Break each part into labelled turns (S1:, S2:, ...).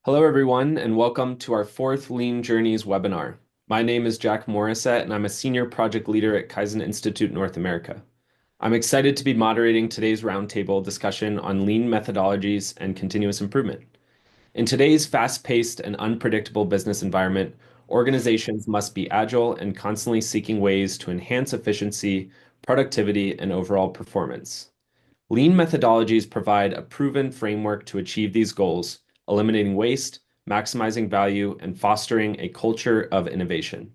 S1: Hello, everyone, and welcome to our fourth Lean Journeys webinar. My name is Jack Morissette, and I'm a senior project leader at Kaizen Institute North America. I'm excited to be moderating today's roundtable discussion on lean methodologies and continuous improvement. In today's fast-paced and unpredictable business environment, organizations must be agile and constantly seeking ways to enhance efficiency, productivity, and overall performance. Lean methodologies provide a proven framework to achieve these goals, eliminating waste, maximizing value, and fostering a culture of innovation.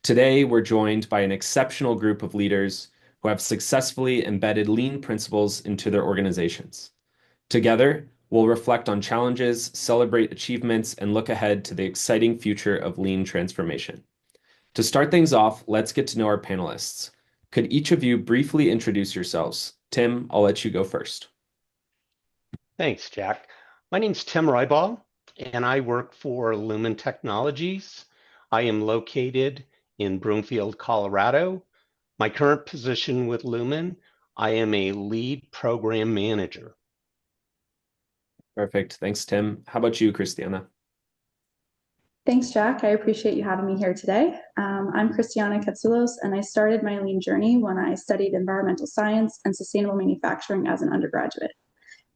S1: Today, we're joined by an exceptional group of leaders who have successfully embedded lean principles into their organizations. Together, we'll reflect on challenges, celebrate achievements, and look ahead to the exciting future of lean transformation. To start things off, let's get to know our panelists. Could each of you briefly introduce yourselves? Tim, I'll let you go first.
S2: Thanks, Jack. My name's Tim Ryball, and I work for Lumen Technologies. I am located in Broomfield, Colorado. My current position with Lumen, I am a lead program manager.
S1: Perfect. Thanks, Tim. How about you, Christiana?
S3: Thanks, Jack. I appreciate you having me here today. I'm Christiana Katsulos, and I started my lean journey when I studied environmental science and sustainable manufacturing as an undergraduate.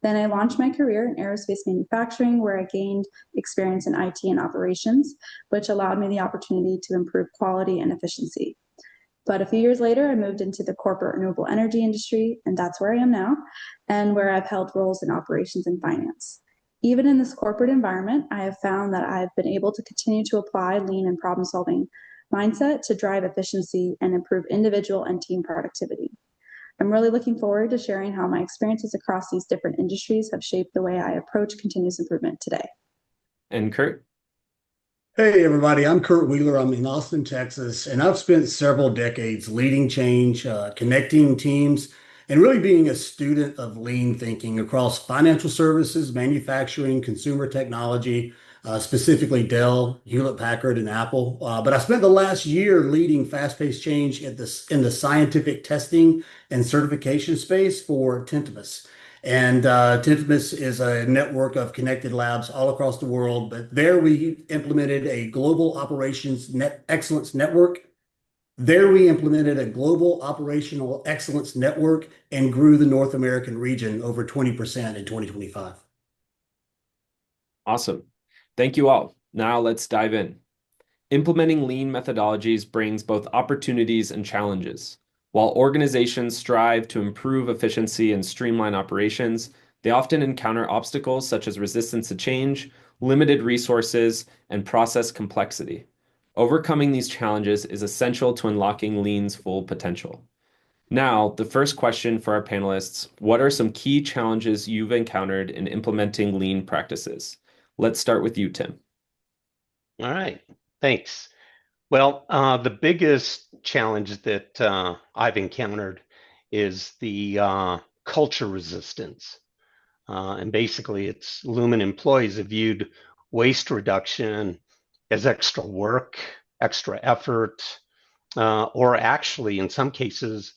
S3: Then I launched my career in aerospace manufacturing, where I gained experience in IT and operations, which allowed me the opportunity to improve quality and efficiency. But a few years later, I moved into the corporate renewable energy industry, and that's where I am now, and where I've held roles in operations and finance. Even in this corporate environment, I have found that I've been able to continue to apply lean and problem solving mindset to drive efficiency and improve individual and team productivity. I'm really looking forward to sharing how my experiences across these different industries have shaped the way I approach continuous improvement today.
S1: And Kurt?
S4: Hey, everybody, I'm Kurt Wheeler. I'm in Austin, Texas, and I've spent several decades leading change, connecting teams, and really being a student of lean thinking across financial services, manufacturing, consumer technology, specifically Dell, Hewlett-Packard, and Apple. But I spent the last year leading fast-paced change in the scientific testing and certification space for Tentimus. And Tentimus is a network of connected labs all across the world. But there we implemented a global operations excellence network. There we implemented a global operational excellence network and grew the North American region over 20% in 2025.
S1: Awesome. Thank you all. Now let's dive in. Implementing lean methodologies brings both opportunities and challenges. While organizations strive to improve efficiency and streamline operations, they often encounter obstacles such as resistance to change, limited resources, and process complexity. Overcoming these challenges is essential to unlocking lean's full potential. Now, the first question for our panelists: what are some key challenges you've encountered in implementing lean practices? Let's start with you, Tim.
S2: All right, thanks. Well, the biggest challenge that I've encountered is the culture resistance. And basically, it's Lumen employees have viewed waste reduction as extra work, extra effort, or actually, in some cases,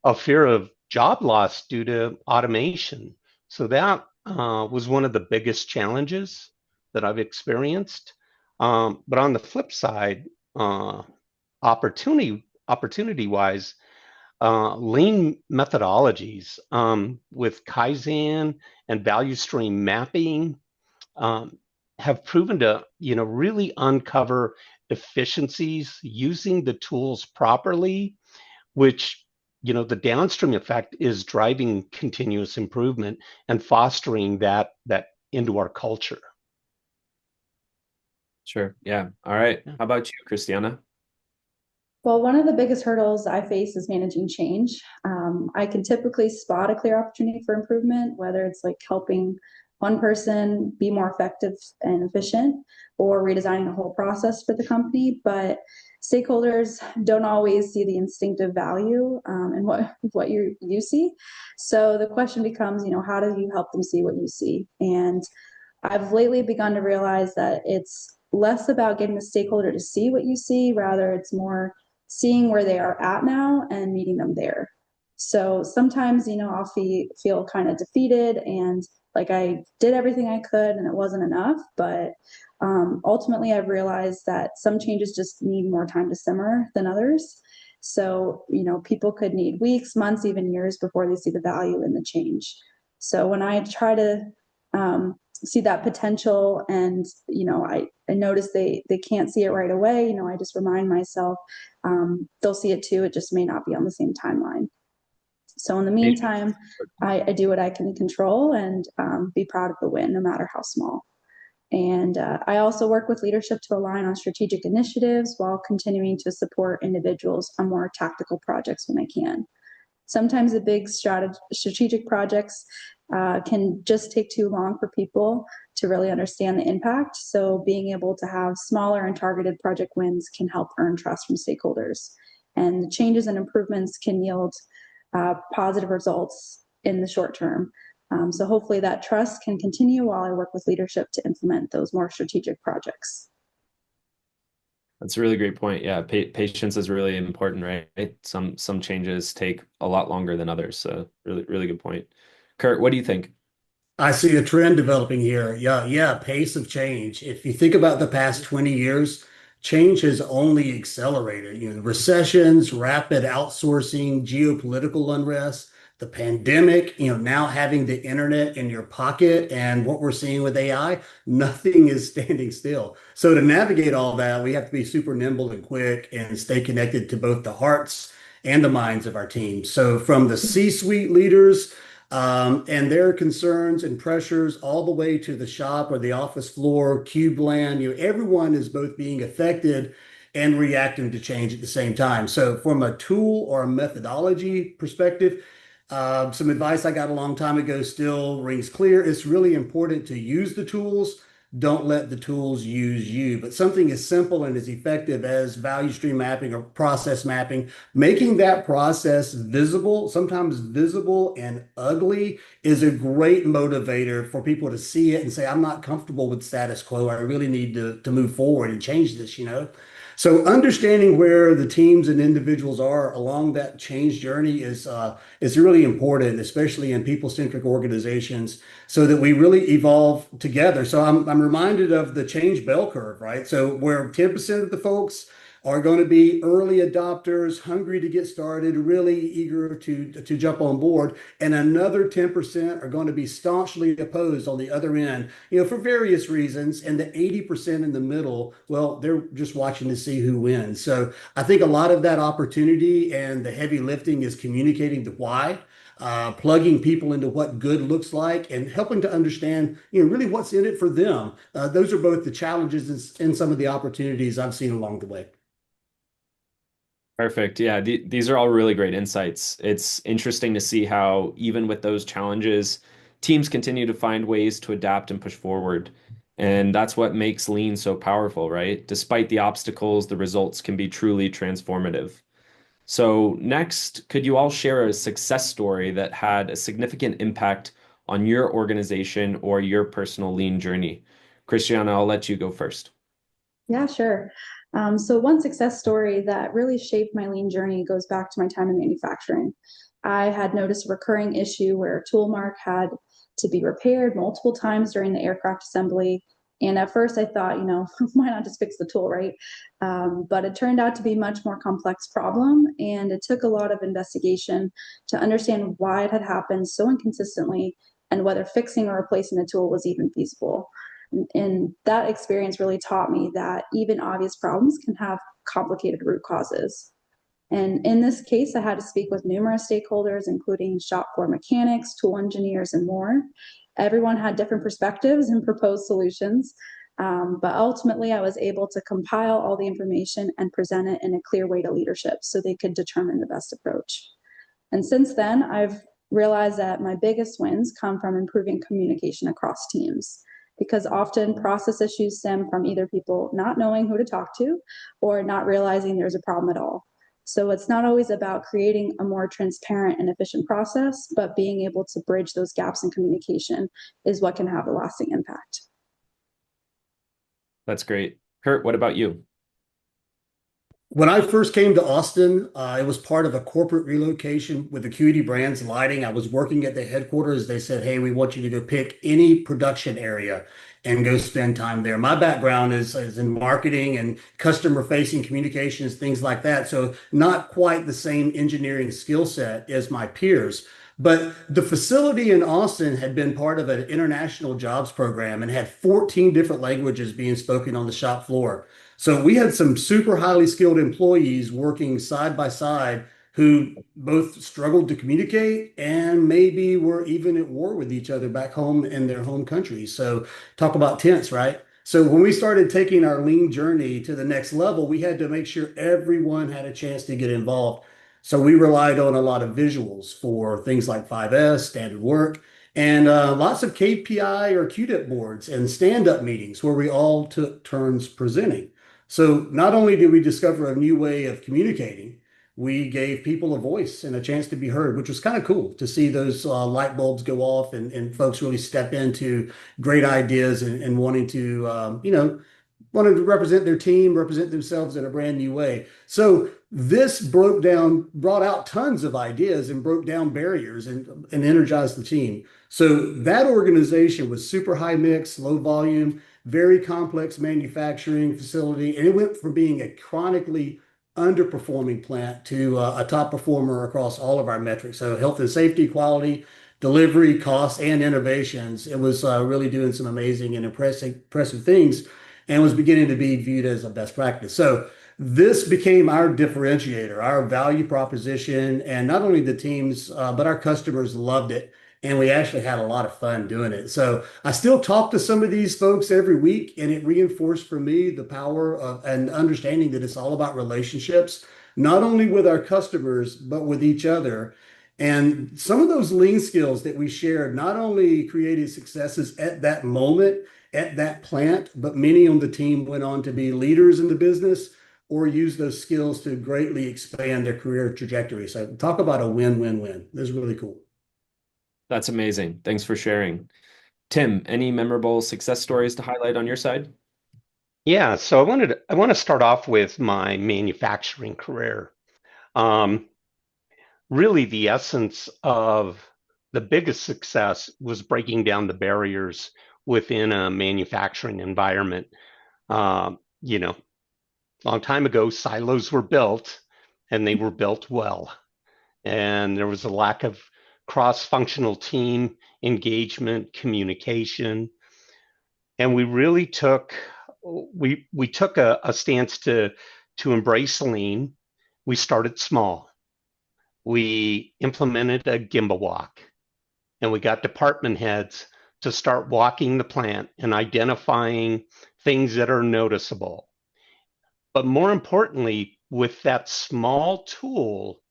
S2: a fear of job loss due to automation. So that was one of the biggest challenges that I've experienced. But on the flip side, opportunity wise, lean methodologies with Kaizen and value stream mapping have proven to really uncover efficiencies using the tools properly, which the downstream effect is driving continuous improvement and fostering that into our culture.
S1: Sure. Yeah. All right. How about you, Christiana?
S3: Well, one of the biggest hurdles I face is managing change. I can typically spot a clear opportunity for improvement, whether it's like helping one person be more effective and efficient or redesigning a whole process for the company. But stakeholders don't always see the instinctive value in what you see. So the question becomes, how do you help them see what you see? And I've lately begun to realize that it's less about getting the stakeholder to see what you see, rather it's more seeing where they are at now and meeting them there. So sometimes, I'll feel kind of defeated and like I did everything I could and it wasn't enough. But ultimately, I've realized that some changes just need more time to simmer than others. So, people could need weeks, months, even years before they see the value in the change. So when I try to see that potential and, I notice they can't see it right away, I just remind myself they'll see it too. It just may not be on the same timeline. So in the meantime, I do what I can control and be proud of the win, no matter how small. And I also work with leadership to align on strategic initiatives while continuing to support individuals on more tactical projects when I can. Sometimes the big strategic projects can just take too long for people to really understand the impact. So being able to have smaller and targeted project wins can help earn trust from stakeholders. And the changes and improvements can yield positive results in the short term. So hopefully that trust can continue while I work with leadership to implement those more strategic projects.
S1: That's a really great point. Yeah, patience is really important, right? Some changes take a lot longer than others. So really, really good point. Kurt, what do you think?
S4: I see a trend developing here. Yeah, yeah, pace of change. If you think about the past 20 years, change has only accelerated. Recessions, rapid outsourcing, geopolitical unrest, the pandemic, now having the internet in your pocket, and what we're seeing with AI, nothing is standing still. So to navigate all that, we have to be super nimble and quick and stay connected to both the hearts and the minds of our team. So from the C-suite leaders, and their concerns and pressures all the way to the shop or the office floor, cube land, everyone is both being affected and reacting to change at the same time. So from a tool or a methodology perspective, some advice I got a long time ago still rings clear. It's really important to use the tools. Don't let the tools use you. But something as simple and as effective as value stream mapping or process mapping, making that process visible, sometimes visible and ugly, is a great motivator for people to see it and say, I'm not comfortable with status quo. I really need to move forward and change this. So understanding where the teams and individuals are along that change journey is really important, especially in people-centric organizations, so that we really evolve together. So I'm reminded of the change bell curve, right? So where 10% of the folks are going to be early adopters, hungry to get started, really eager to jump on board, and another 10% are going to be staunchly opposed on the other end, for various reasons. And the 80% in the middle, well, they're just watching to see who wins. So I think a lot of that opportunity and the heavy lifting is communicating the why, plugging people into what good looks like, and helping to understand, really what's in it for them. Those are both the challenges and some of the opportunities I've seen along the way.
S1: Perfect. Yeah, these are all really great insights. It's interesting to see how, even with those challenges, teams continue to find ways to adapt and push forward. And that's what makes Lean so powerful, right? Despite the obstacles, the results can be truly transformative. So, next, could you all share a success story that had a significant impact on your organization or your personal Lean journey? Christiana, I'll let you go first.
S3: Yeah, sure. So one success story that really shaped my lean journey goes back to my time in manufacturing. I had noticed a recurring issue where a tool mark had to be repaired multiple times during the aircraft assembly. And at first I thought, why not just fix the tool, right? But it turned out to be a much more complex problem. And it took a lot of investigation to understand why it had happened so inconsistently and whether fixing or replacing the tool was even feasible. And that experience really taught me that even obvious problems can have complicated root causes. And in this case, I had to speak with numerous stakeholders, including shop floor mechanics, tool engineers, and more. Everyone had different perspectives and proposed solutions. But ultimately, I was able to compile all the information and present it in a clear way to leadership so they could determine the best approach. And since then, I've realized that my biggest wins come from improving communication across teams, because often process issues stem from either people not knowing who to talk to or not realizing there's a problem at all. So it's not always about creating a more transparent and efficient process, but being able to bridge those gaps in communication is what can have a lasting impact.
S1: That's great. Kurt, what about you?
S4: When I first came to Austin, it was part of a corporate relocation with Acuity Brands Lighting. I was working at the headquarters. They said, "Hey, we want you to go pick any production area and go spend time there." My background is in marketing and customer facing communications, things like that. So, not quite the same engineering skill set as my peers. But the facility in Austin had been part of an international jobs program and had 14 different languages being spoken on the shop floor. So we had some super highly skilled employees working side by side who both struggled to communicate and maybe were even at war with each other back home in their home countries. So talk about tense, right? So when we started taking our lean journey to the next level, we had to make sure everyone had a chance to get involved. So we relied on a lot of visuals for things like 5S, standard work, and lots of KPI or QDIP boards and stand-up meetings where we all took turns presenting. So not only did we discover a new way of communicating, we gave people a voice and a chance to be heard, which was kind of cool to see those light bulbs go off and folks really step into great ideas and wanting to, wanted to represent their team, represent themselves in a brand new way. So this brought out tons of ideas and broke down barriers and energized the team. So that organization was super high mix, low volume, very complex manufacturing facility, and it went from being a chronically underperforming plant to a top performer across all of our metrics. So health and safety, quality, delivery, cost, and innovations. It was really doing some amazing and impressive things and was beginning to be viewed as a best practice. So this became our differentiator, our value proposition, and not only the teams, but our customers loved it. And we actually had a lot of fun doing it. So I still talk to some of these folks every week, and it reinforced for me the power of and understanding that it's all about relationships, not only with our customers, but with each other. And some of those lean skills that we shared not only created successes at that moment, at that plant, but many on the team went on to be leaders in the business or use those skills to greatly expand their career trajectory. So talk about a win-win-win. This is really cool.
S1: That's amazing. Thanks for sharing. Tim, any memorable success stories to highlight on your side?
S2: Yeah, so I want to start off with my manufacturing career. Um, Really, the essence of the biggest success was breaking down the barriers within a manufacturing environment. You know, a long time ago, silos were built and they were built well. And there was a lack of cross-functional team engagement, communication. And we really took we took a stance to embrace lean. We started small. We implemented a gimbal walk and we got department heads to start walking the plant and identifying things that are noticeable. But more importantly, with that small tool,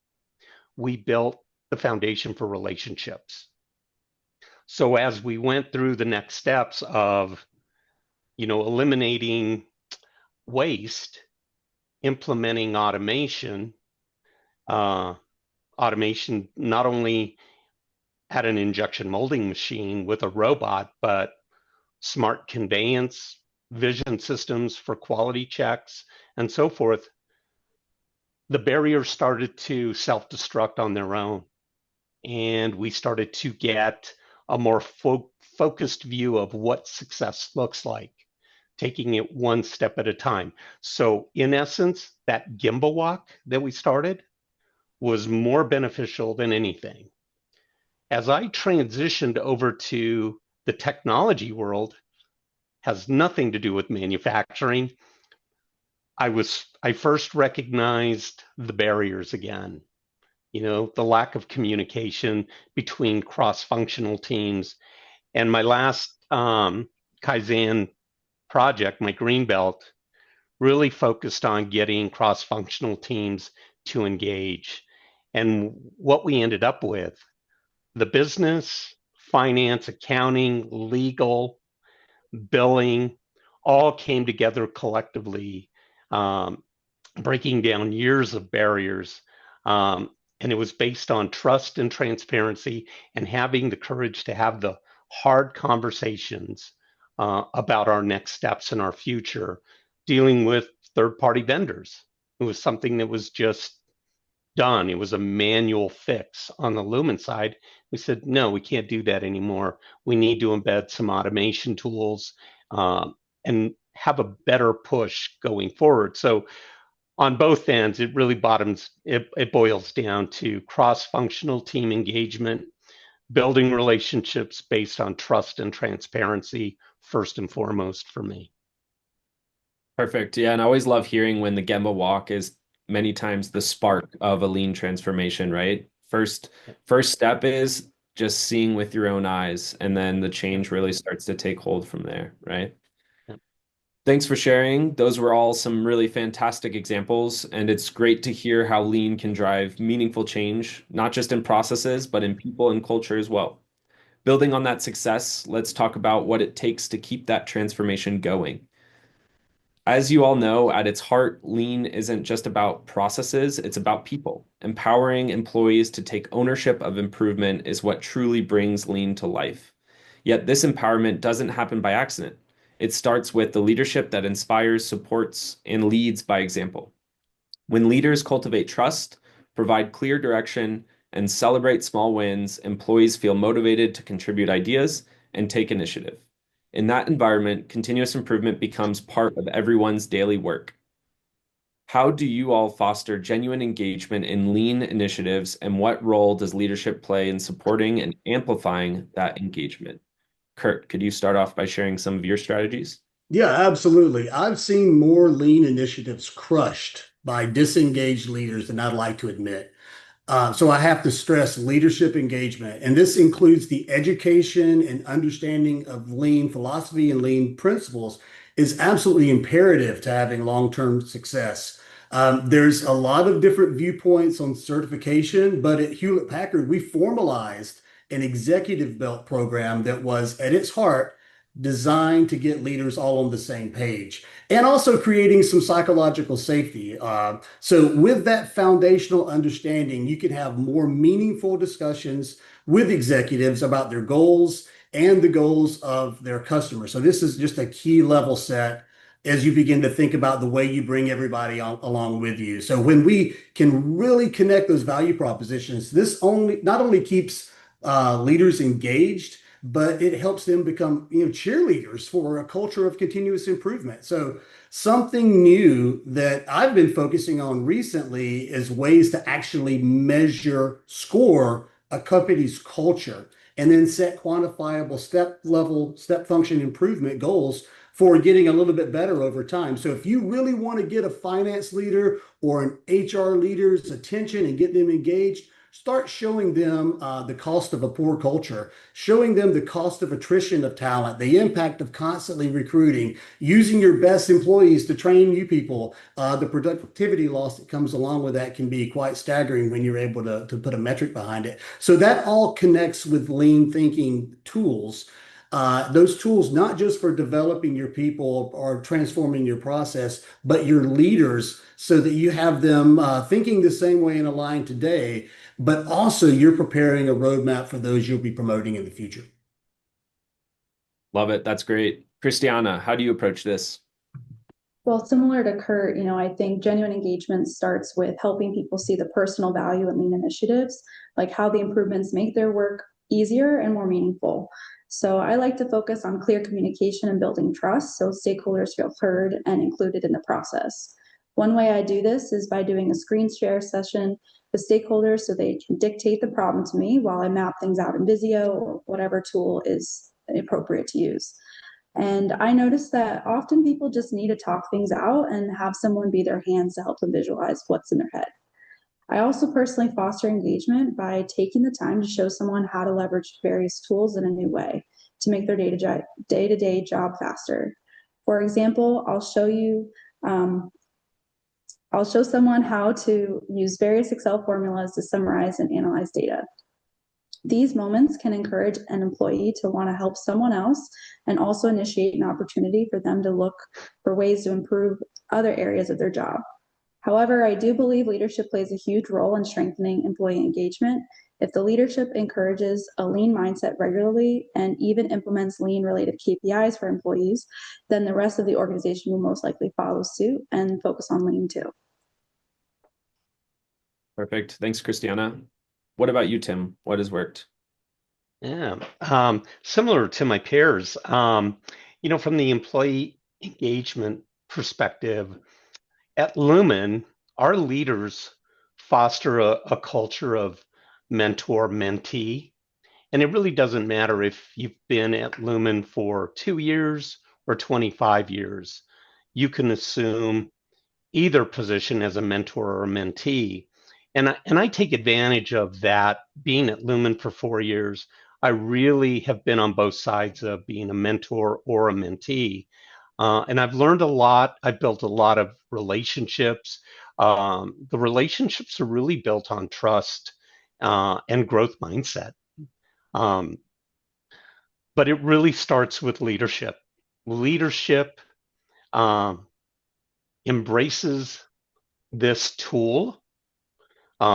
S2: we built the foundation for relationships. So as we went through the next steps of, eliminating waste, implementing automation, uh, automation not only at an injection molding machine with a robot, but smart conveyance, vision systems for quality checks, and so forth, the barriers started to self-destruct on their own. And we started to get a more focused view of what success looks like, taking it one step at a time. So in essence, that gimbal walk that we started was more beneficial than anything. As I transitioned over to the technology world, has nothing to do with manufacturing. I first recognized the barriers again, the lack of communication between cross-functional teams. And my last Kaizen project, my green belt, really focused on getting cross-functional teams to engage. And what we ended up with, the business, finance, accounting, legal, billing, all came together collectively, um, breaking down years of barriers. And it was based on trust and transparency and having the courage to have the hard conversations about our next steps and our future, dealing with third party vendors. It was something that was just done. It was a manual fix on the Lumen side. We said, no, we can't do that anymore. We need to embed some automation tools and have a better push going forward. So on both ends, it really it boils down to cross-functional team engagement, building relationships based on trust and transparency, first and foremost for me.
S1: Perfect. Yeah, and I always love hearing when the Gemba walk is many times the spark of a lean transformation, right? First step is just seeing with your own eyes, and then the change really starts to take hold from there, right? Thanks for sharing. Those were all some really fantastic examples, and it's great to hear how lean can drive meaningful change, not just in processes, but in people and culture as well. Building on that success, let's talk about what it takes to keep that transformation going. As you all know, at its heart, lean isn't just about processes, it's about people. Empowering employees to take ownership of improvement is what truly brings lean to life. Yet this empowerment doesn't happen by accident. It starts with the leadership that inspires, supports, and leads by example. When leaders cultivate trust, provide clear direction, and celebrate small wins, employees feel motivated to contribute ideas and take initiative. In that environment, continuous improvement becomes part of everyone's daily work. How do you all foster genuine engagement in lean initiatives, and what role does leadership play in supporting and amplifying that engagement? Kurt, could you start off by sharing some of your strategies?
S4: Yeah, absolutely. I've seen more lean initiatives crushed by disengaged leaders than I'd like to admit. So I have to stress leadership engagement, and this includes the education and understanding of lean philosophy and lean principles is absolutely imperative to having long-term success. There's a lot of different viewpoints on certification, but at Hewlett Packard, we formalized an executive belt program that was at its heart designed to get leaders all on the same page and also creating some psychological safety. So, with that foundational understanding, you can have more meaningful discussions with executives about their goals and the goals of their customers. So, this is just a key level set as you begin to think about the way you bring everybody along with you. So, when we can really connect those value propositions, this only not only keeps leaders engaged, but it helps them become, cheerleaders for a culture of continuous improvement. So something new that I've been focusing on recently is ways to actually measure, score a company's culture, and then set quantifiable step function improvement goals for getting a little bit better over time. So if you really want to get a finance leader or an HR leader's attention and get them engaged, start showing them the cost of a poor culture, showing them the cost of attrition of talent, the impact of constantly recruiting, using your best employees to train new people. The productivity loss that comes along with that can be quite staggering when you're able to put a metric behind it. So that all connects with lean thinking tools. Those tools, not just for developing your people or transforming your process, but your leaders so that you have them thinking the same way and aligned today, but also you're preparing a roadmap for those you'll be promoting in the future.
S1: Love it. That's great. Christiana, how do you approach this?
S3: Well, similar to Kurt, I think genuine engagement starts with helping people see the personal value in lean initiatives, like how the improvements make their work easier and more meaningful. So I like to focus on clear communication and building trust so stakeholders feel heard and included in the process. One way I do this is by doing a screen share session with stakeholders so they can dictate the problem to me while I map things out in Visio or whatever tool is appropriate to use. And I noticed that often people just need to talk things out and have someone be their hands to help them visualize what's in their head. I also personally foster engagement by taking the time to show someone how to leverage various tools in a new way to make their day-to-day job faster. For example, I'll show someone how to use various Excel formulas to summarize and analyze data. These moments can encourage an employee to want to help someone else and also initiate an opportunity for them to look for ways to improve other areas of their job. However, I do believe leadership plays a huge role in strengthening employee engagement. If the leadership encourages a lean mindset regularly and even implements lean-related KPIs for employees, then the rest of the organization will most likely follow suit and focus on lean too.
S1: Perfect. Thanks, Christiana. What about you, Tim? What has worked?
S2: Yeah, similar to my peers, from the employee engagement perspective, at Lumen, our leaders foster a culture of mentor-mentee. And it really doesn't matter if you've been at Lumen for 2 years or 25 years. You can assume either position as a mentor or a mentee. And I take advantage of that. Being at Lumen for 4 years, I really have been on both sides of being a mentor or a mentee. And I've learned a lot. I've built a lot of relationships. The relationships are really built on trust and growth mindset. Um, but it really starts with leadership. Leadership um, embraces this tool,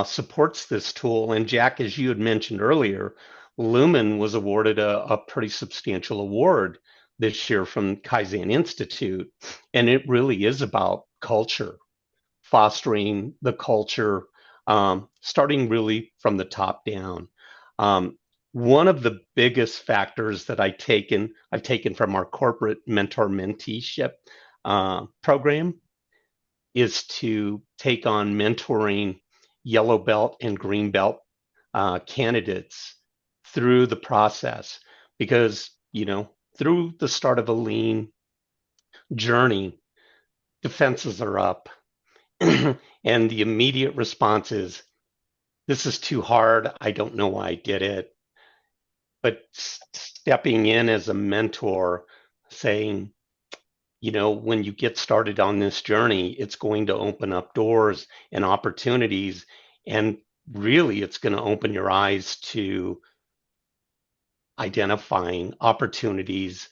S2: supports this tool. And Jack, as you had mentioned earlier, Lumen was awarded a pretty substantial award this year from Kaizen Institute. And it really is about culture, fostering the culture, starting really from the top down. Um, One of the biggest factors that I've taken from our corporate mentor menteeship program is to take on mentoring yellow belt and green belt candidates through the process, because through the start of a lean journey, defenses are up, and the immediate response is, "This is too hard. I don't know why I did it." But stepping in as a mentor, saying, when you get started on this journey, it's going to open up doors and opportunities. And really, it's going to open your eyes to identifying opportunities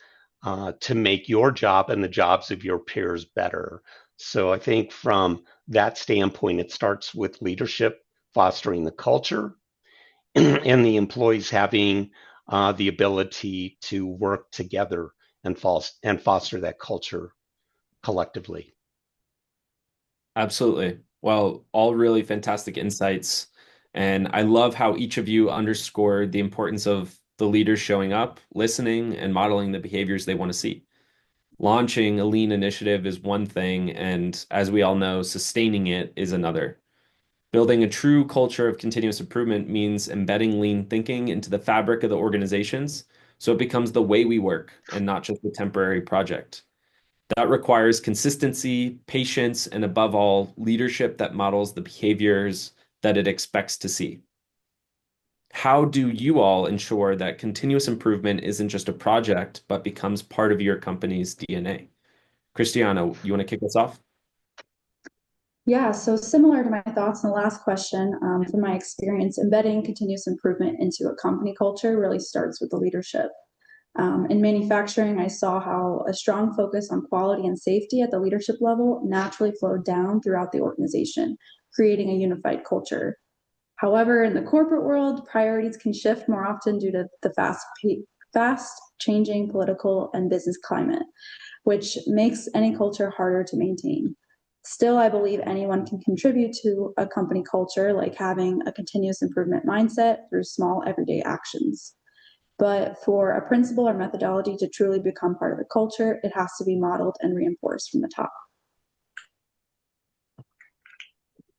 S2: to make your job and the jobs of your peers better. So I think from that standpoint, it starts with leadership, fostering the culture, and the employees having the ability to work together and foster that culture collectively.
S1: Absolutely. Well, all really fantastic insights. And I love how each of you underscored the importance of the leaders showing up, listening, and modeling the behaviors they want to see. Launching a lean initiative is one thing, and as we all know, sustaining it is another. Building a true culture of continuous improvement means embedding lean thinking into the fabric of the organizations so it becomes the way we work and not just a temporary project. That requires consistency, patience, and above all, leadership that models the behaviors that it expects to see. How do you all ensure that continuous improvement isn't just a project, but becomes part of your company's DNA? Cristiano, you want to kick us off?
S3: Yeah, so similar to my thoughts on the last question, from my experience, embedding continuous improvement into a company culture really starts with the leadership. In manufacturing, I saw how a strong focus on quality and safety at the leadership level naturally flowed down throughout the organization, creating a unified culture. However, in the corporate world, priorities can shift more often due to the fast changing political and business climate, which makes any culture harder to maintain. Still, I believe anyone can contribute to a company culture, like having a continuous improvement mindset through small everyday actions. But for a principle or methodology to truly become part of the culture, it has to be modeled and reinforced from the top.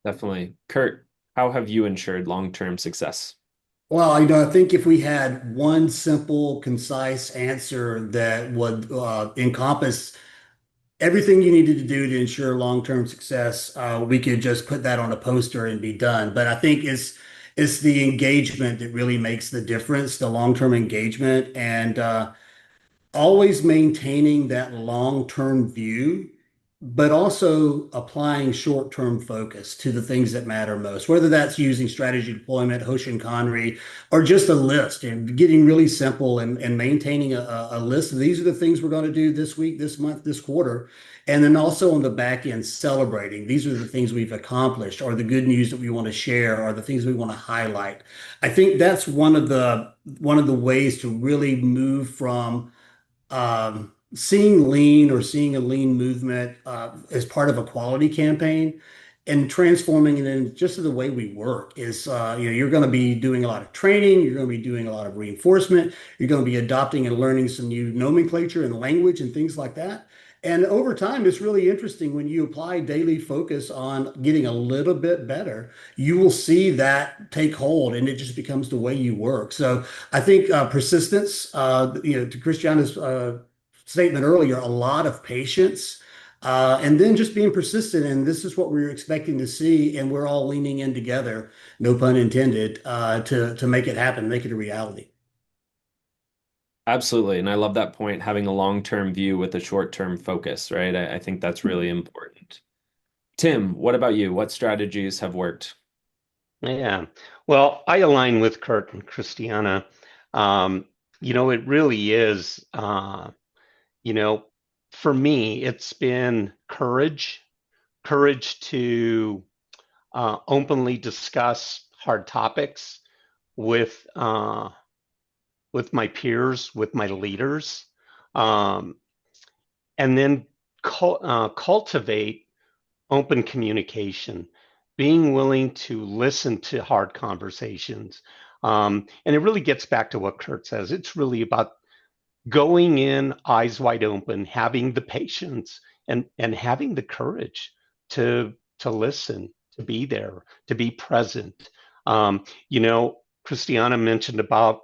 S1: Definitely. Kurt, how have you ensured long-term success?
S4: Well, I think if we had one simple, concise answer that would encompass everything you needed to do to ensure long-term success, we could just put that on a poster and be done. But I think it's the engagement that really makes the difference, the long-term engagement, and always maintaining that long-term view, but also applying short-term focus to the things that matter most, whether that's using strategy deployment, Hoshin Conry, or just a list and getting really simple and maintaining a list of these are the things we're going to do this week, this month, this quarter. And then also on the back end, celebrating. These are the things we've accomplished, or the good news that we want to share, or the things we want to highlight. I think that's one of the ways to really move from seeing lean or seeing a lean movement as part of a quality campaign and transforming it in just the way we work is, you're going to be doing a lot of training, you're going to be doing a lot of reinforcement, you're going to be adopting and learning some new nomenclature and language and things like that. And over time, it's really interesting when you apply daily focus on getting a little bit better, you will see that take hold and it just becomes the way you work. So I think persistence, to Christiana's statement earlier, a lot of patience, and then just being persistent. And this is what we we're expecting to see, and we're all leaning in together, no pun intended, to make it happen, make it a reality.
S1: Absolutely. And I love that point, having a long-term view with a short-term focus, right? I think that's really important. Tim, what about you? What strategies have worked?
S2: Yeah. Well, I align with Kurt and Christiana. It really is, you know, for me, it's been courage to openly discuss hard topics with with my peers, with my leaders, um, and then cultivate open communication, being willing to listen to hard conversations. And it really gets back to what Kurt says. It's really about going in eyes wide open, having the patience and having the courage to listen, to be there, to be present. Christiana mentioned about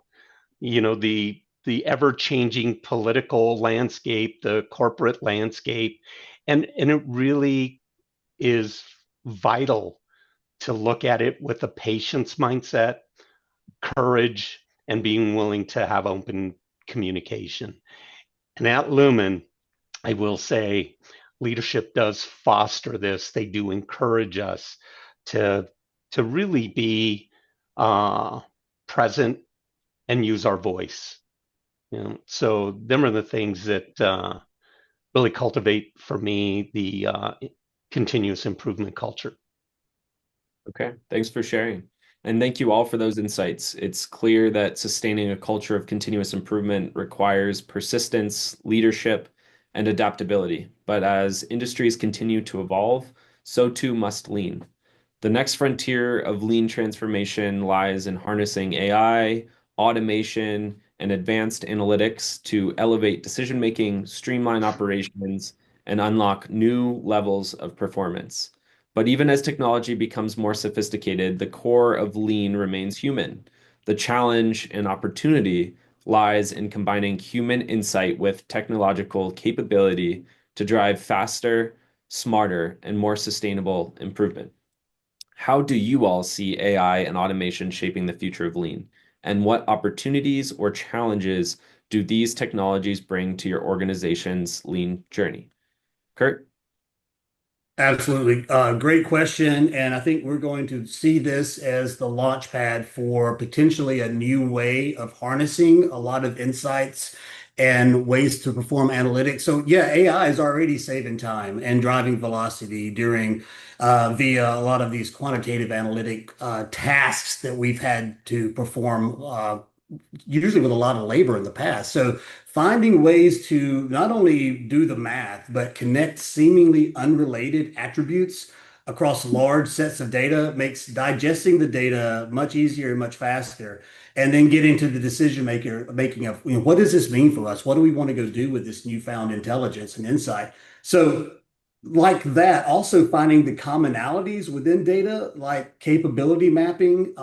S2: the ever-changing political landscape, the corporate landscape, and it really is vital to look at it with a patience mindset, courage, and being willing to have open communication. And at Lumen, I will say leadership does foster this. They do encourage us to really be present and use our voice. So them are the things that really cultivate for me the continuous improvement culture.
S1: Okay, thanks for sharing. And thank you all for those insights. It's clear that sustaining a culture of continuous improvement requires persistence, leadership, and adaptability. But as industries continue to evolve, so too must lean. The next frontier of lean transformation lies in harnessing AI, automation, and advanced analytics to elevate decision making, streamline operations, and unlock new levels of performance. But even as technology becomes more sophisticated, the core of lean remains human. The challenge and opportunity lies in combining human insight with technological capability to drive faster, smarter, and more sustainable improvement. How do you all see AI and automation shaping the future of lean? And what opportunities or challenges do these technologies bring to your organization's lean journey? Kurt?
S4: Absolutely. Great question. And I think we're going to see this as the launch pad for potentially a new way of harnessing a lot of insights and ways to perform analytics. So, yeah, AI is already saving time and driving velocity during via a lot of these quantitative analytic tasks that we've had to perform usually with a lot of labor in the past. So finding ways to not only do the math, but connect seemingly unrelated attributes across large sets of data makes digesting the data much easier and much faster. And then get into the making of, what does this mean for us? What do we want to go do with this newfound intelligence and insight? So like that, also finding the commonalities within data, like capability mapping.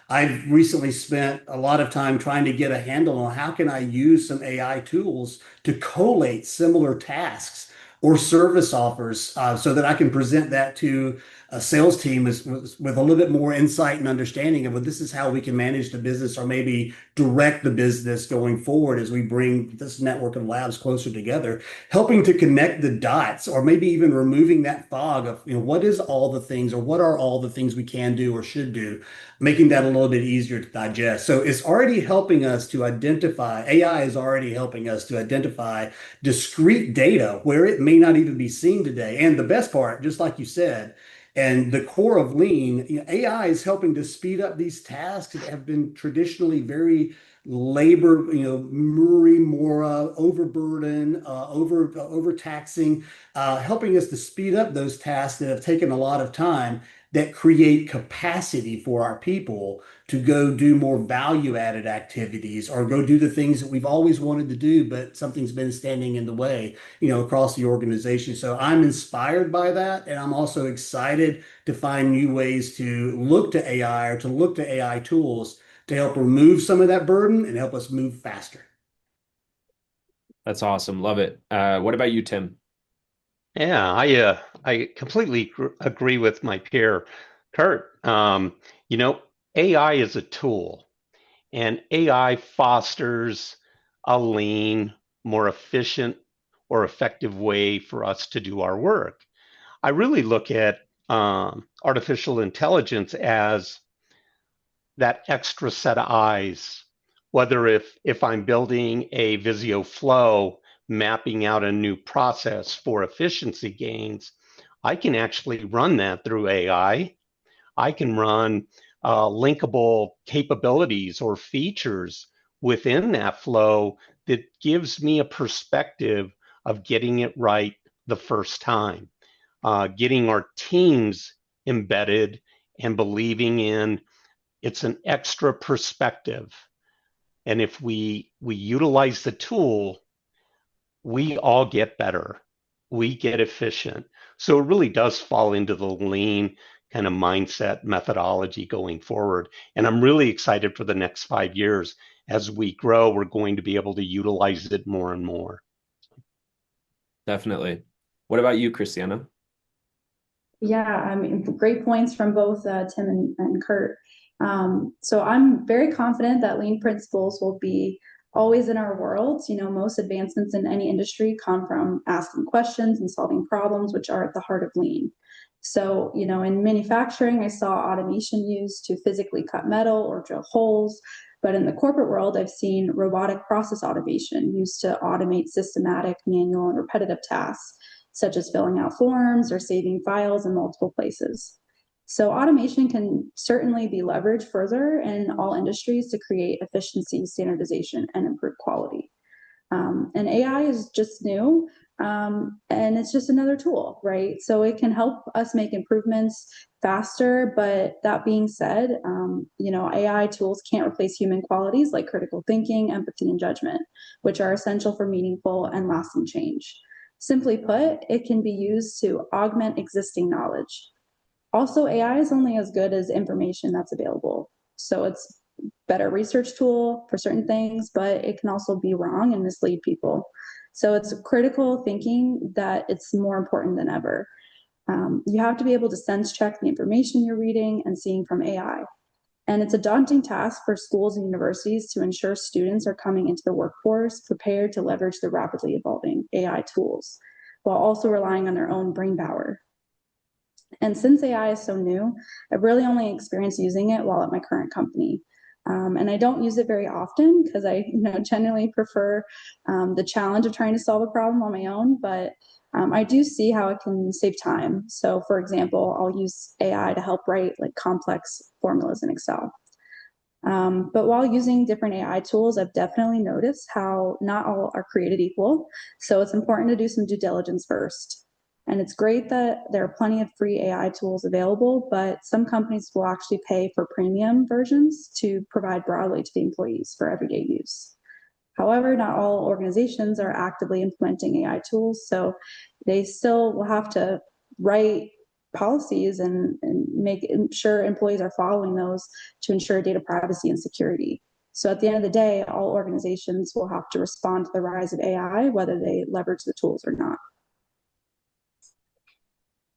S4: I've recently spent a lot of time trying to get a handle on how can I use some AI tools to collate similar tasks or service offers, so that I can present that to a sales team with a little bit more insight and understanding of, well, this is how we can manage the business or maybe direct the business going forward as we bring this network of labs closer together, helping to connect the dots or maybe even removing that fog of, what is all the things or what are all the things we can do or should do, making that a little bit easier to digest. So it's already helping us to identify, AI is already helping us to identify discrete data where it may not even be seen today. And the best part, just like you said, And the core of Lean, AI is helping to speed up these tasks that have been traditionally very labor, more overburden, overtaxing, helping us to speed up those tasks that have taken a lot of time that create capacity for our people to go do more value added activities or go do the things that we've always wanted to do, but something's been standing in the way, across the organization. So I'm inspired by that. And I'm also excited to find new ways to look to AI or to look to AI tools to help remove some of that burden and help us move faster.
S1: That's awesome. Love it. What about you, Tim?
S2: Yeah, I completely agree with my peer, Kurt. AI is a tool, and AI fosters a lean, more efficient or effective way for us to do our work. I really look at artificial intelligence as that extra set of eyes, whether if I'm building a Visio flow, mapping out a new process for efficiency gains, I can actually run that through AI. I can run linkable capabilities or features within that flow that gives me a perspective of getting it right the first time, getting our teams embedded and believing in it's an extra perspective. And if we utilize the tool, we all get better. We get efficient. So it really does fall into the lean kind of mindset methodology going forward. And I'm really excited for the next 5 years. As we grow, we're going to be able to utilize it more and more.
S1: Definitely. What about you, Christiana?
S3: Yeah, I mean, great points from both Tim and Kurt. So I'm very confident that lean principles will be always in our world. Most advancements in any industry come from asking questions and solving problems, which are at the heart of lean. So, in manufacturing, I saw automation used to physically cut metal or drill holes. But in the corporate world, I've seen robotic process automation used to automate systematic, manual, and repetitive tasks, such as filling out forms or saving files in multiple places. So automation can certainly be leveraged further in all industries to create efficiency, standardization, and improve quality. And AI is just new, and it's just another tool, right? So it can help us make improvements faster. But that being said, AI tools can't replace human qualities like critical thinking, empathy, and judgment, which are essential for meaningful and lasting change. Simply put, it can be used to augment existing knowledge. Also, AI is only as good as information that's available. So it's better research tool for certain things, but it can also be wrong and mislead people. So it's critical thinking that it's more important than ever. You have to be able to sense check the information you're reading and seeing from AI. And it's a daunting task for schools and universities to ensure students are coming into the workforce prepared to leverage the rapidly evolving AI tools while also relying on their own brain power. And since AI is so new, I've really only experienced using it while at my current company. And I don't use it very often because I generally prefer the challenge of trying to solve a problem on my own. But I do see how it can save time. So, for example, I'll use AI to help write like complex formulas in Excel. But while using different AI tools, I've definitely noticed how not all are created equal. So it's important to do some due diligence first. And it's great that there are plenty of free AI tools available, but some companies will actually pay for premium versions to provide broadly to the employees for everyday use. However, not all organizations are actively implementing AI tools, so they still will have to write policies and make sure employees are following those to ensure data privacy and security. So at the end of the day, all organizations will have to respond to the rise of AI, whether they leverage the tools or not.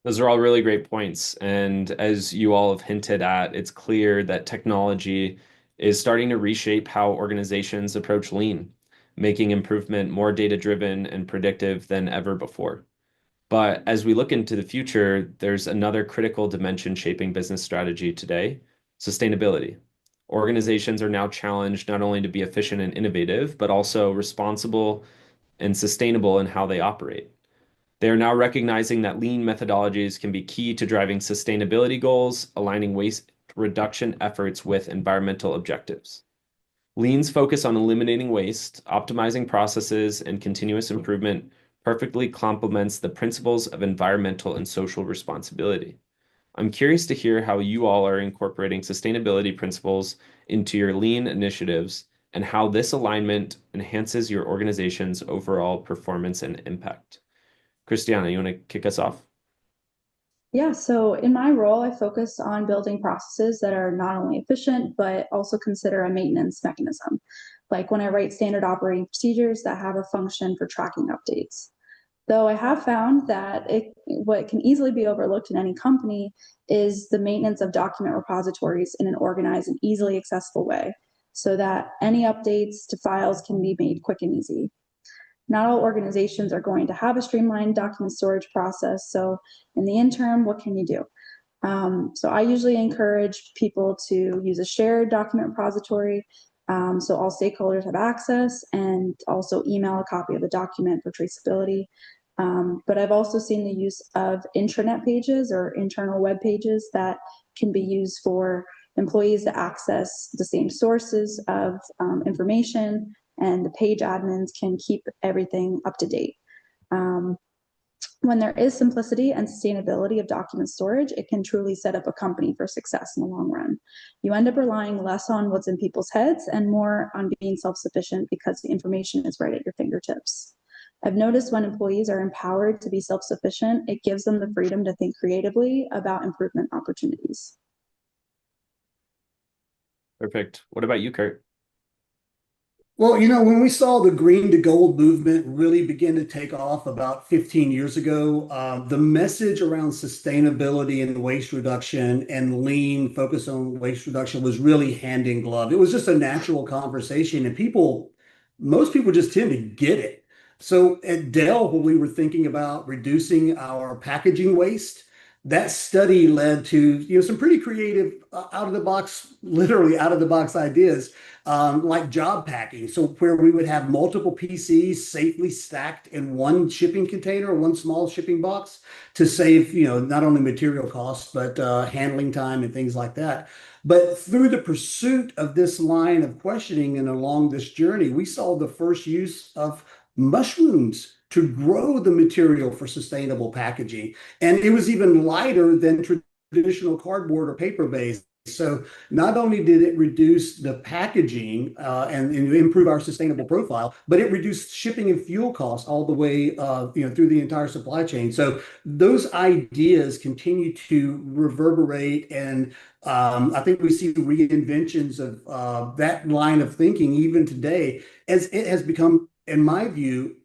S1: Those are all really great points. And as you all have hinted at, it's clear that technology is starting to reshape how organizations approach lean, making improvement more data-driven and predictive than ever before. But as we look into the future, there's another critical dimension shaping business strategy today, sustainability. Organizations are now challenged not only to be efficient and innovative, but also responsible and sustainable in how they operate. They are now recognizing that lean methodologies can be key to driving sustainability goals, aligning waste reduction efforts with environmental objectives. Lean's focus on eliminating waste, optimizing processes, and continuous improvement perfectly complements the principles of environmental and social responsibility. I'm curious to hear how you all are incorporating sustainability principles into your lean initiatives and how this alignment enhances your organization's overall performance and impact. Christiana, you want to kick us off?
S3: Yeah, so in my role, I focus on building processes that are not only efficient, but also consider a maintenance mechanism. Like when I write standard operating procedures that have a function for tracking updates. Though I have found that what can easily be overlooked in any company is the maintenance of document repositories in an organized and easily accessible way, so that any updates to files can be made quick and easy. Not all organizations are going to have a streamlined document storage process. So in the interim, what can you do? So I usually encourage people to use a shared document repository, so all stakeholders have access, and also email a copy of the document for traceability. But I've also seen the use of intranet pages or internal web pages that can be used for employees to access the same sources of information, and the page admins can keep everything up to date. When there is simplicity and sustainability of document storage, it can truly set up a company for success in the long run. You end up relying less on what's in people's heads and more on being self-sufficient because the information is right at your fingertips. I've noticed when employees are empowered to be self-sufficient, it gives them the freedom to think creatively about improvement opportunities.
S1: Perfect. What about you, Kurt?
S4: Well, when we saw the green to gold movement really begin to take off about 15 years ago, the message around sustainability and waste reduction and lean focus on waste reduction was really hand in glove. It was just a natural conversation, and most people just tend to get it. So at Dell, when we were thinking about reducing our packaging waste, that study led to some pretty creative out of the box, literally out of the box ideas, like job packing. So where we would have multiple PCs safely stacked in one shipping container, one small shipping box, to save not only material costs but handling time and things like that. But through the pursuit of this line of questioning and along this journey, we saw the first use of mushrooms to grow the material for sustainable packaging. And it was even lighter than traditional cardboard or paper based. So not only did it reduce the packaging and improve our sustainable profile, but it reduced shipping and fuel costs all the way through the entire supply chain. So those ideas continue to reverberate, and I think we see reinventions of that line of thinking even today, as it has become, in my view,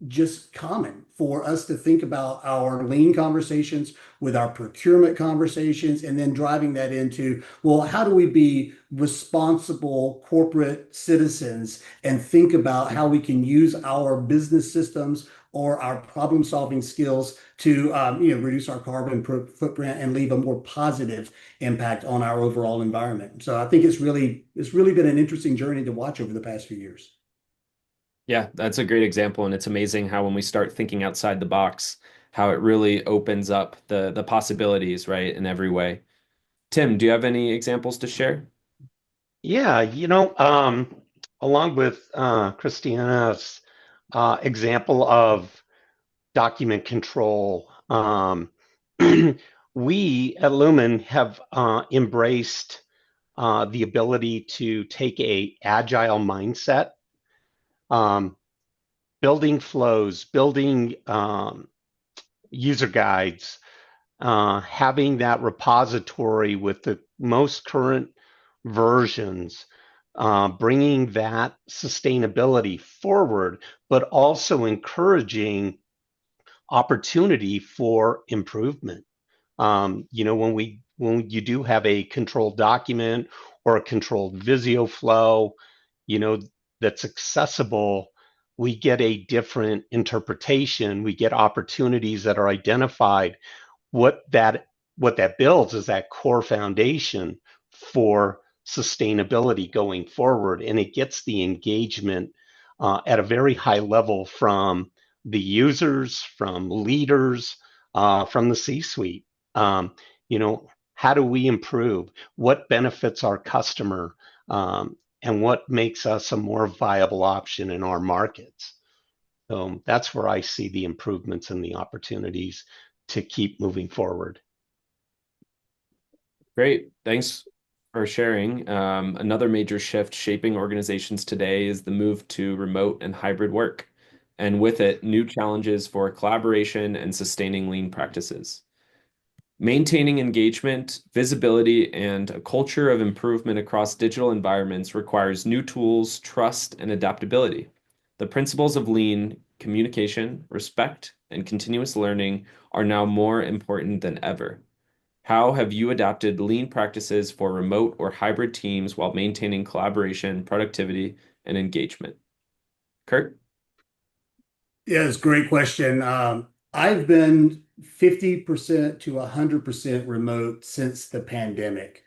S4: just common for us to think about our lean conversations with our procurement conversations, and then driving that into, well, how do we be responsible corporate citizens and think about how we can use our business systems or our problem solving skills to reduce our carbon footprint and leave a more positive impact on our overall environment. So I think it's really been an interesting journey to watch over the past few years.
S1: Yeah, that's a great example. And it's amazing how when we start thinking outside the box, how it really opens up the possibilities, right, in every way. Tim, do you have any examples to share?
S2: Yeah, along with Christiana's example of document control, we at Lumen have embraced the ability to take a agile mindset, building flows, building user guides, having that repository with the most current versions, bringing that sustainability forward, but also encouraging opportunity for improvement. When you do have a controlled document or a controlled Visio flow, that's accessible, we get a different interpretation. We get opportunities that are identified. What that builds is that core foundation for sustainability going forward, and it gets the engagement at a very high level from the users, from leaders, from the C-suite. You know, how do we improve? What benefits our customer? And what makes us a more viable option in our markets? So that's where I see the improvements and the opportunities to keep moving forward.
S1: Great. Thanks for sharing. Another major shift shaping organizations today is the move to remote and hybrid work, and with it, new challenges for collaboration and sustaining lean practices. Maintaining engagement, visibility, and a culture of improvement across digital environments requires new tools, trust, and adaptability. The principles of lean, communication, respect, and continuous learning are now more important than ever. How have you adapted lean practices for remote or hybrid teams while maintaining collaboration, productivity, and engagement? Kurt?
S4: Yeah, it's a great question. I've been 50% to 100% remote since the pandemic.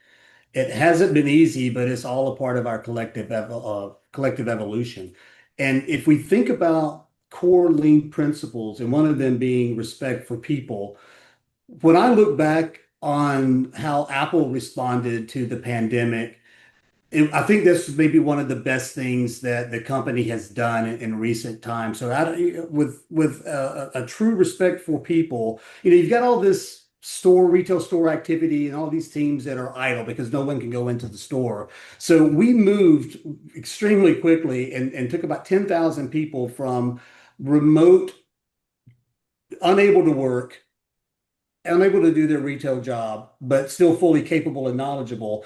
S4: It hasn't been easy, but it's all a part of our collective evolution. And if we think about core lean principles, and one of them being respect for people, when I look back on how Apple responded to the pandemic, I think this is maybe one of the best things that the company has done in recent times. So, with a true respect for people, you've got all this retail store activity, and all these teams that are idle because no one can go into the store. So we moved extremely quickly and took about 10,000 people from remote, unable to work, unable to do their retail job, but still fully capable and knowledgeable.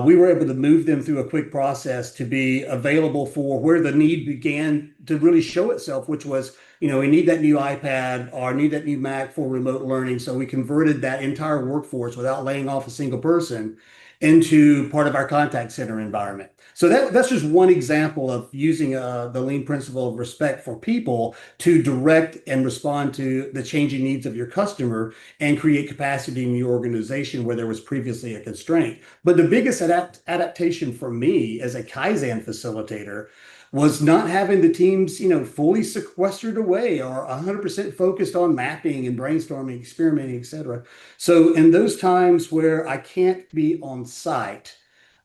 S4: We were able to move them through a quick process to be available for where the need began to really show itself, which was, we need that new iPad or need that new Mac for remote learning. So we converted that entire workforce without laying off a single person into part of our contact center environment. So that's just one example of using the lean principle of respect for people to direct and respond to the changing needs of your customer and create capacity in your organization where there was previously a constraint. But the biggest adaptation for me as a Kaizen facilitator was not having the teams, fully sequestered away or 100% focused on mapping and brainstorming, experimenting, et cetera. So in those times where I can't be on site,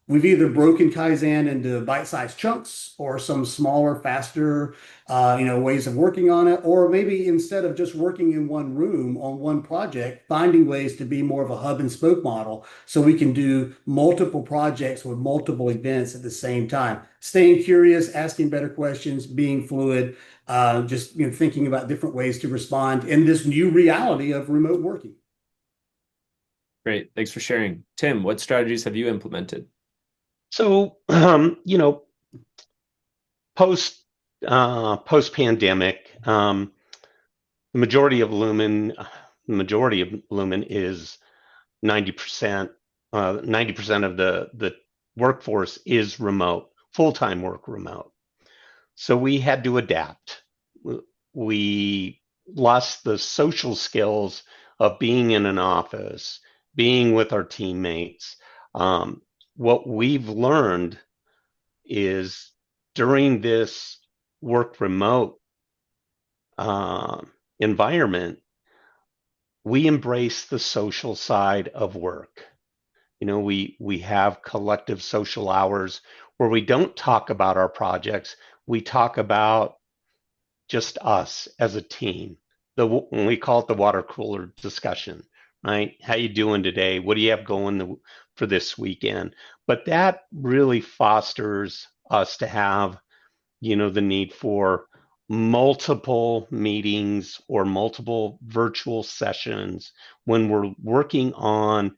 S4: we've either broken Kaizen into bite-sized chunks or some smaller, faster, ways of working on it, or maybe instead of just working in one room on one project, finding ways to be more of a hub and spoke model so we can do multiple projects with multiple events at the same time. Staying curious, asking better questions, being fluid, just thinking about different ways to respond in this new reality of remote working.
S1: Great. Thanks for sharing. Tim, what strategies have you implemented?
S2: So, post pandemic, the majority of Lumen is 90%. 90% of the workforce is remote, full-time work remote. So we had to adapt. We lost the social skills of being in an office, being with our teammates. What we've learned is during this work remote environment, we embrace the social side of work. We have collective social hours where we don't talk about our projects. We talk about just us as a team. We call it the water cooler discussion, right? How you doing today? What do you have going for this weekend? But that really fosters us to have, the need for multiple meetings or multiple virtual sessions when we're working on,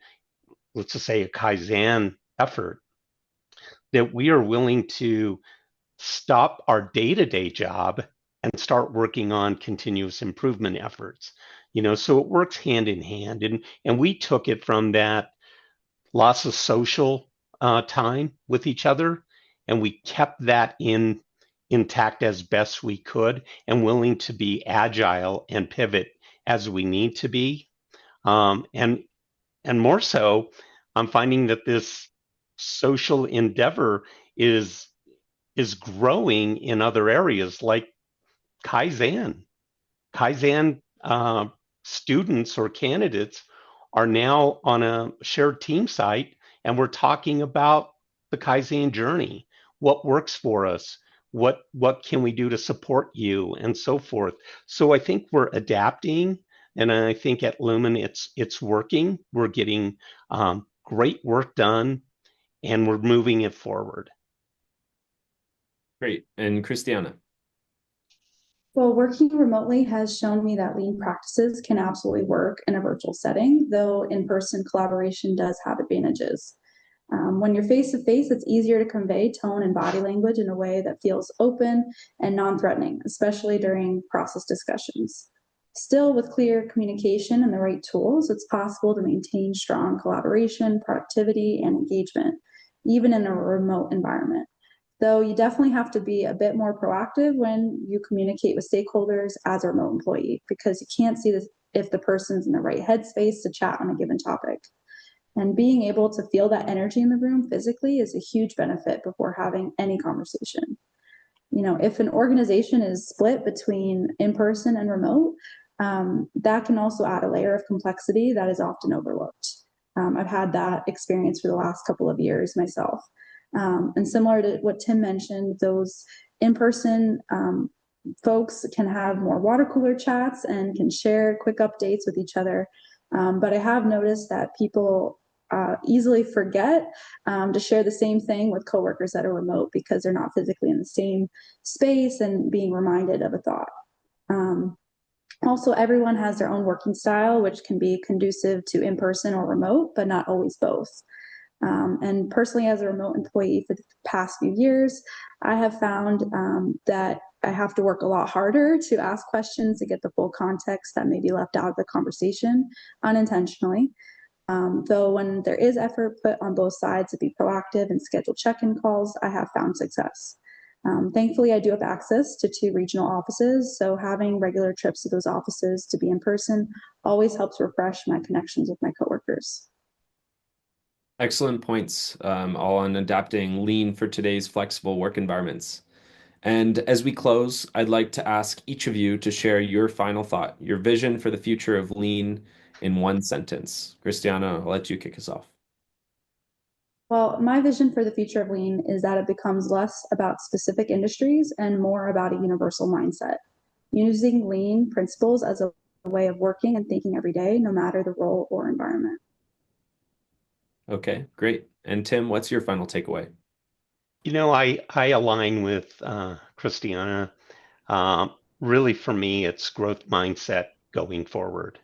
S2: let's just say, a Kaizen effort, that we are willing to stop our day-to-day job and start working on continuous improvement efforts. So it works hand in hand. And we took it from that lots of social time with each other, and we kept that intact as best we could, and willing to be agile and pivot as we need to be. And more so, I'm finding that this social endeavor is growing in other areas like Kaizen. Kaizen students or candidates are now on a shared team site, and we're talking about the Kaizen journey, what works for us, what can we do to support you, and so forth. So I think we're adapting, and I think at Lumen it's working. We're getting great work done, and we're moving it forward.
S1: Great. And Christiana.
S3: Well, working remotely has shown me that lean practices can absolutely work in a virtual setting, though in-person collaboration does have advantages. When you're face to face, it's easier to convey tone and body language in a way that feels open and non threatening, especially during process discussions. Still, with clear communication and the right tools, it's possible to maintain strong collaboration, productivity, and engagement, even in a remote environment. Though you definitely have to be a bit more proactive when you communicate with stakeholders as a remote employee, because you can't see this, if the person's in the right headspace to chat on a given topic. And being able to feel that energy in the room physically is a huge benefit before having any conversation. If an organization is split between in person and remote, that can also add a layer of complexity that is often overlooked. I've had that experience for the last couple of years myself. And similar to what Tim mentioned, those in person folks can have more water cooler chats and can share quick updates with each other. But I have noticed that people easily forget to share the same thing with coworkers that are remote because they're not physically in the same space and being reminded of a thought. Also, everyone has their own working style, which can be conducive to in person or remote, but not always both. And personally, as a remote employee for the past few years, I have found that I have to work a lot harder to ask questions to get the full context that may be left out of the conversation unintentionally. Though when there is effort put on both sides to be proactive and schedule check-in calls, I have found success. Thankfully, I do have access to 2 regional offices, so having regular trips to those offices to be in person always helps refresh my connections with my coworkers.
S1: Excellent points, all on adapting lean for today's flexible work environments. And as we close, I'd like to ask each of you to share your final thought, your vision for the future of lean in one sentence. Christiana, I'll let you kick us off.
S3: Well, my vision for the future of lean is that it becomes less about specific industries and more about a universal mindset, using lean principles as a way of working and thinking every day, no matter the role or environment.
S1: Okay, great. And Tim, what's your final takeaway?
S2: I align with Christiana. Really, for me, it's growth mindset going forward.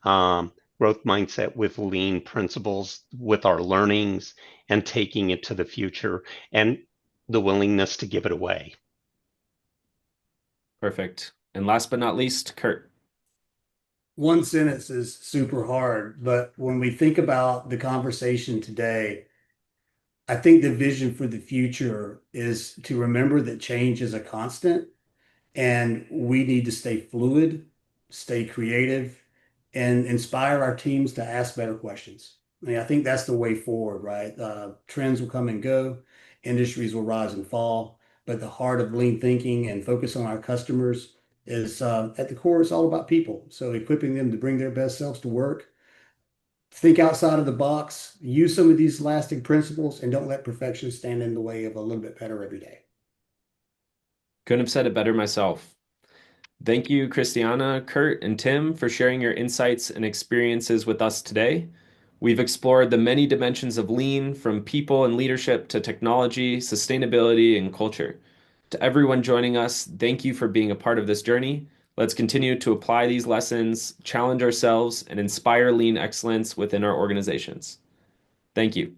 S2: Growth mindset with lean principles, with our learnings, and taking it to the future, and the willingness to give it away.
S1: Perfect. And last but not least, Kurt.
S4: One sentence is super hard, but when we think about the conversation today, I think the vision for the future is to remember that change is a constant and we need to stay fluid, stay creative, and inspire our teams to ask better questions. I think that's the way forward, right? Trends will come and go, industries will rise and fall, but the heart of lean thinking and focus on our customers is at the core, it's all about people. So equipping them to bring their best selves to work, think outside of the box, use some of these lasting principles, and don't let perfection stand in the way of a little bit better every day.
S1: Couldn't have said it better myself. Thank you, Christiana, Kurt, and Tim, for sharing your insights and experiences with us today. We've explored the many dimensions of lean, from people and leadership to technology, sustainability, and culture. To everyone joining us, thank you for being a part of this journey. Let's continue to apply these lessons, challenge ourselves, and inspire lean excellence within our organizations. Thank you.